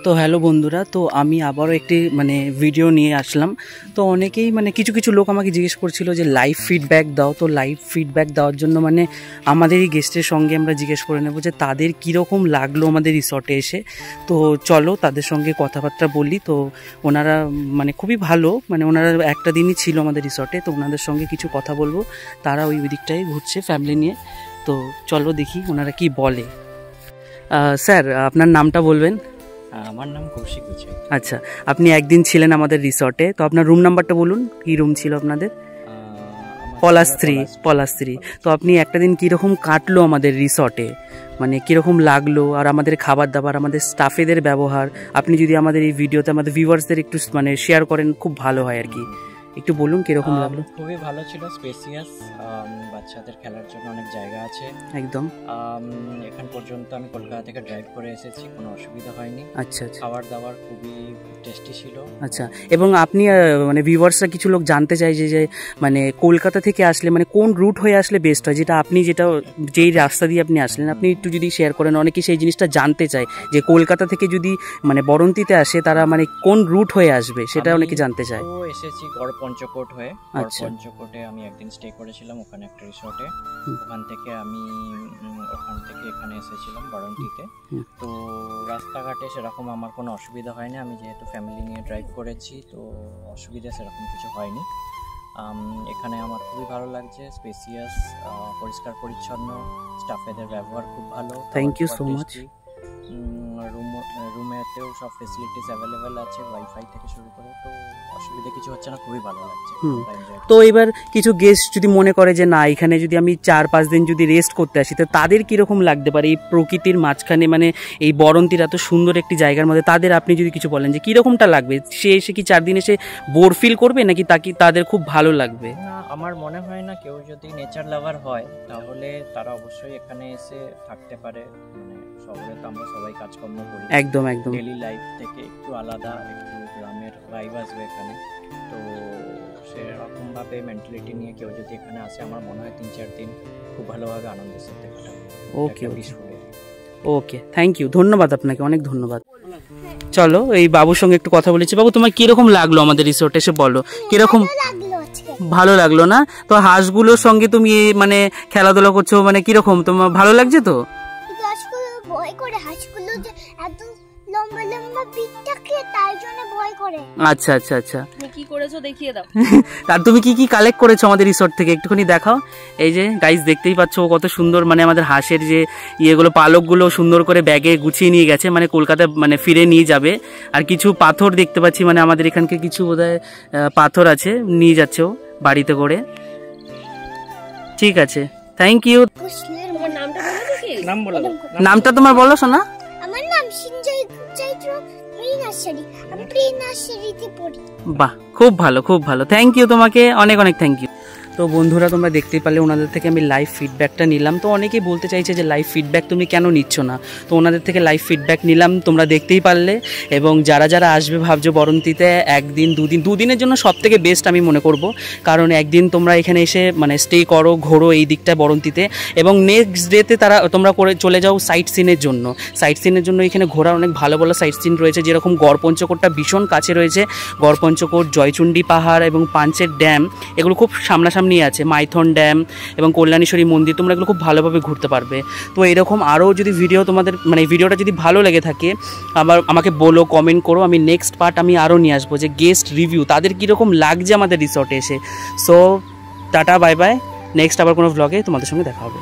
তো হ্যালো বন্ধুরা, তো আমি আবারও একটি ভিডিও নিয়ে আসলাম। তো অনেকেই কিছু লোক আমাকে জিজ্ঞেস করছিল যে লাইভ ফিডব্যাক দাও। তো লাইভ ফিডব্যাক দেওয়ার জন্য আমাদের এই গেস্টের সঙ্গে আমরা জিজ্ঞেস করে নেব যে তাদের কীরকম লাগলো আমাদের রিসর্টে এসে। তো চলো তাদের সঙ্গে কথাবার্তা বলি। তো ওনারা খুবই ভালো, ওনারা একটা দিনই ছিল আমাদের রিসর্টে। তো ওনাদের সঙ্গে কিছু কথা বলবো। তারা ওই দিকটাই ঘুরছে ফ্যামিলি নিয়ে। তো চলো দেখি ওনারা কি বলে। স্যার, আপনার নামটা বলবেন? আমার নাম কৌশিক গুছে। আচ্ছা, আপনি একদিন ছিলেন আমাদের রিসর্টে। তো আপনার রুম নাম্বারটা বলুন, কি রুম ছিল আপনাদের? পলাশ 3। তো আপনি একটা দিন কীরকম কাটলো আমাদের রিসর্টে, কীরকম লাগলো, আর আমাদের খাবার দাবার, আমাদের স্টাফেদের ব্যবহার, আপনি যদি আমাদের এই ভিডিওতে আমাদের ভিউয়ার্সদের একটু শেয়ার করেন খুব ভালো হয় আর কি। একটু বলুন কিরকম লাগলো। খুবই ভালো ছিল, স্পেসিয়াস, বাচ্চাদের খেলার জন্য অনেক জায়গা আছে একদম। এখান পর্যন্ত আমি কলকাতা থেকে ড্রাইভ করে এসেছি, কোনো অসুবিধা হয়নি। আচ্ছা, খাবার দাবার খুবই টেস্টি ছিল। আচ্ছা, এবং আপনি ভিউয়ার্সরা কিছু লোক জানতে চাই যে কলকাতা থেকে আসলে কোন রুট হয়ে আসলে বেস্ট হয়, যেই রাস্তা দিয়ে আপনি আসলেন, আপনি একটু যদি শেয়ার করেন। অনেকেই সেই জিনিসটা জানতে চায় যে কলকাতা থেকে যদি বরন্তিতে আসে তারা কোন রুট হয়ে আসবে, সেটা অনেকে জানতে চায়। তো এসেছি পঞ্চকোট হয়ে। পঞ্চকোটে আমি একদিন স্টে করেছিলাম, ওখানে একটা রিসর্টে। ওখান থেকে এখানে এসেছিলাম বরন্তিতে। তো রাস্তাঘাটে সেরকম আমার কোনো অসুবিধা হয়নি, আমি যেহেতু ফ্যামিলি নিয়ে ড্রাইভ করেছি, তো অসুবিধা সেরকম কিছু হয়নি। এখানে আমার খুবই ভালো লাগছে, স্পেসিয়াস, পরিষ্কার পরিচ্ছন্ন, স্টাফেদের ব্যবহার খুব ভালো। Thank you so much. রুমেতেও সব ফেসিলিটিস অ্যাভেলেবেল আছে, ওয়াইফাই থেকে শুরু করে, তো অসুবিধা কিছু হচ্ছে না, খুবই ভালো লাগছে। তো এবার কিছু গেস্ট যদি মনে করে যে না, এখানে যদি আমি 4-5 দিন যদি রেস্ট করতে আসি, তো তাদের কীরকম লাগতে পারে এই প্রকৃতির মাঝখানে, এই বরন্তির এত সুন্দর একটি জায়গার মধ্যে তাদের আপনি যদি কিছু বলেন যে কীরকমটা লাগবে, সে এসে কি 4 দিন এসে বোর ফিল করবে নাকি তাদের খুব ভালো লাগবে? না, আমার মনে হয় না। কেউ যদি নেচার লাভার হয় তাহলে তারা অবশ্যই এখানে এসে থাকতে পারে। শহরে তো আমরা সবাই কাজকর্ম করি, একদম ডেইলি লাইফ থেকে একটু আলাদা, একটু গ্রামের ভাইব আসবে এখানে। তো সেরকম ভাবে মেন্টালিটি নিয়ে কেউ যদি এখানে আসে, আমার মনে হয় 3-4 দিন খুব ভালোভাবে আনন্দের সাথে কাটাবে। ওকে, থ্যাংক ইউ, ধন্যবাদ আপনাকে, অনেক ধন্যবাদ। চলো এই বাবুর সঙ্গে একটু কথা বলেছি। বাবু, তোমার কিরকম লাগলো আমাদের রিসোর্টে এসে, বলো কিরকম ভালো লাগলো না? তো হাঁসগুলোর সঙ্গে তুমি খেলাধুলা করছো, কিরকম তোমার ভালো লাগছে? তো আচ্ছা আচ্ছা আচ্ছা, কি করেছো দেখিয়ে দাও। আর তুমি কি কালেক্ট করেছো আমাদের রিসর্ট থেকে একটুখানি দেখাও। এই যে গাইস, দেখতেই পাচ্ছ কত সুন্দর, আমাদের হাঁসের যে ইয়েগুলো, পালকগুলো সুন্দর করে ব্যাগে গুছিয়ে নিয়ে গেছে, কলকাতায় ফিরে নিয়ে যাবে। আর কিছু পাথর দেখতে পাচ্ছি, আমাদের এখানকে কিছু বোধহয় পাথর আছে, নিয়ে যাচ্ছে ও বাড়িতে করে। ঠিক আছে, থ্যাংক ইউ। নামটা তোমার বলো শোনা। আমার নাম সিঞ্জয় চৈত্র, আমি প্রি নার্সারিতে পড়ি। বাহ, খুব ভালো, খুব ভালো, থ্যাংক ইউ তোমাকে, অনেক অনেক থ্যাংক ইউ। তো বন্ধুরা, তোমরা দেখতেই পারলে ওনাদের থেকে আমি লাইভ ফিডব্যাকটা নিলাম। তো অনেকেই বলতে চাইছে যে লাইভ ফিডব্যাক তুমি কেন নিচ্ছ না, তো ওনাদের থেকে লাইভ ফিডব্যাক নিলাম, তোমরা দেখতেই পারলে। এবং যারা আসবে ভাবছো বরন্তিতে, 1 দিন 2 দিনের জন্য সব থেকে বেস্ট আমি মনে করব। কারণ একদিন তোমরা এখানে এসে স্টে করো, ঘোরো এই দিকটায় বরন্তিতে, এবং নেক্সট ডেতে তোমরা চলে যাও সাইট সিনের জন্য। সাইট সিনের জন্য এখানে ঘোরার অনেক ভালো ভালো সাইট সিন রয়েছে, যেরকম গড়পঞ্চকোটটা ভীষণ কাছে রয়েছে। গড়পঞ্চকোট, জয়চণ্ডী পাহাড় এবং পাঞ্চের ড্যাম, এগুলো খুব সামনাসামনি আছে। মাইথন ড্যাম এবং কল্যাণেশ্বরী মন্দির, তোমরা এগুলো খুব ভালোভাবে ঘুরতে পারবে। তো এরকম আরও যদি ভিডিও তোমাদের এই ভিডিওটা যদি ভালো লেগে থাকে, আমাকে বলো, কমেন্ট করো, আমি নেক্সট পার্ট আমি আরও নিয়ে আসবো, যে গেস্ট রিভিউ তাদের কীরকম লাগছে আমাদের রিসর্টে এসে। So tata, bye bye, next আবার কোনো ভ্লগে তোমাদের সঙ্গে দেখা হবে।